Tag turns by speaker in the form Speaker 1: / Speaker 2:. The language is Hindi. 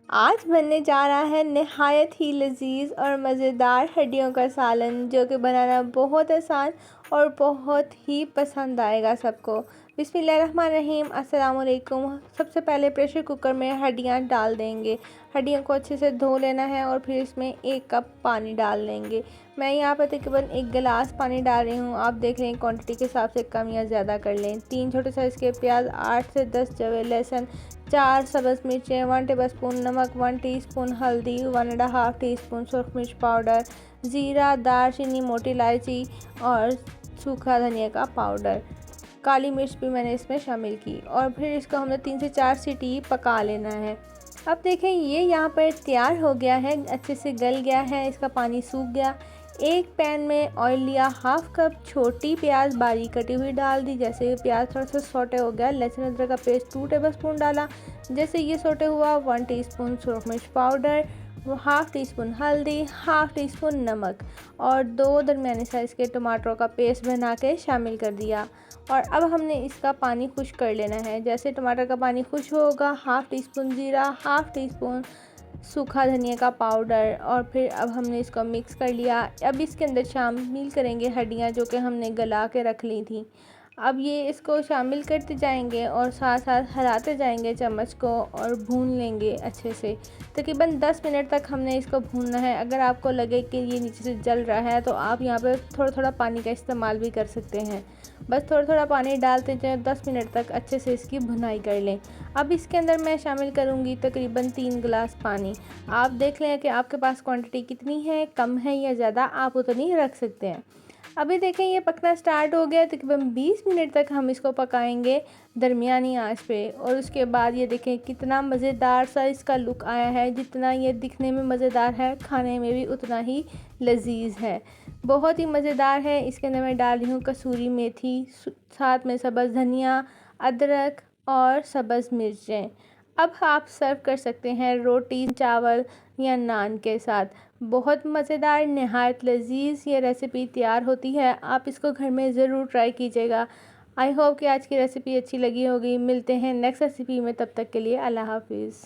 Speaker 1: आज बनने जा रहा है नहायत ही लजीज और मज़ेदार हड्डियों का सालन, जो कि बनाना बहुत आसान और बहुत ही पसंद आएगा सबको। बिस्मिल्लाहिर्रहमानिर्रहीम, अस्सलाम वालेकुम। सबसे पहले प्रेशर कुकर में हड्डियां डाल देंगे। हड्डियों को अच्छे से धो लेना है और फिर इसमें 1 कप पानी डाल लेंगे। मैं यहाँ पर तकरीबन 1 गिलास पानी डाल रही हूँ। आप देख रहे हैं क्वांटिटी के हिसाब से कम या ज़्यादा कर लें। 3 छोटे साइज़ के प्याज, 8 से 10 जवे लहसुन, 4 सब्ज़ मिर्चें, 1 टेबलस्पून नमक, 1 टीस्पून हल्दी, 1.5 टीस्पून सुरख मिर्च पाउडर, ज़ीरा, दालचीनी, मोटी इलायची और सूखा धनिया का पाउडर। काली मिर्च भी मैंने इसमें शामिल की और फिर इसको हमने 3 से 4 सीटी पका लेना है। अब देखें, ये यहाँ पर तैयार हो गया है, अच्छे से गल गया है, इसका पानी सूख गया। एक पैन में ऑयल लिया, 1/2 कप छोटी प्याज बारीक कटी हुई डाल दी। जैसे प्याज थोड़ा सा सौटे हो गया, लहसुन अदरक का पेस्ट 2 टेबलस्पून डाला। जैसे ये सौटे हुआ, 1 टीस्पून सुरख मिर्च पाउडर, 1/2 टीस्पून हल्दी, 1/2 टीस्पून नमक और 2 दरमियानी साइज़ के टमाटरों का पेस्ट बना के शामिल कर दिया। और अब हमने इसका पानी खुश कर लेना है। जैसे टमाटर का पानी खुश होगा, 1/2 टीस्पून ज़ीरा, 1/2 टीस्पून सूखा धनिया का पाउडर और फिर अब हमने इसको मिक्स कर लिया। अब इसके अंदर शामिल करेंगे हड्डियाँ, जो कि हमने गला के रख ली थी। अब ये इसको शामिल करते जाएंगे और साथ साथ हिलाते जाएंगे चम्मच को और भून लेंगे अच्छे से। तकरीबन 10 मिनट तक हमने इसको भूनना है। अगर आपको लगे कि ये नीचे से जल रहा है तो आप यहाँ पर थोड़ा थोड़ा पानी का इस्तेमाल भी कर सकते हैं। बस थोड़ा थोड़ा पानी डालते जाएं, 10 मिनट तक अच्छे से इसकी भुनाई कर लें। अब इसके अंदर मैं शामिल करूँगी तकरीबन 3 गिलास पानी। आप देख लें कि आपके पास क्वांटिटी कितनी है, कम है या ज़्यादा, आप उतनी रख सकते हैं। अभी देखें, ये पकना स्टार्ट हो गया। तकरीबन 20 मिनट तक हम इसको पकाएंगे दरमियानी आंच पे और उसके बाद ये देखें कितना मज़ेदार सा इसका लुक आया है। जितना ये दिखने में मज़ेदार है, खाने में भी उतना ही लजीज है, बहुत ही मज़ेदार है। इसके अंदर मैं डाल रही हूँ कसूरी मेथी, साथ में सब्ज़ धनिया, अदरक और सब्ज़ मिर्चें। अब आप सर्व कर सकते हैं रोटी, चावल या नान के साथ। बहुत मज़ेदार, नहायत लजीज ये रेसिपी तैयार होती है। आप इसको घर में ज़रूर ट्राई कीजिएगा। आई होप कि आज की रेसिपी अच्छी लगी होगी। मिलते हैं नेक्स्ट रेसिपी में, तब तक के लिए अल्लाह हाफिज़।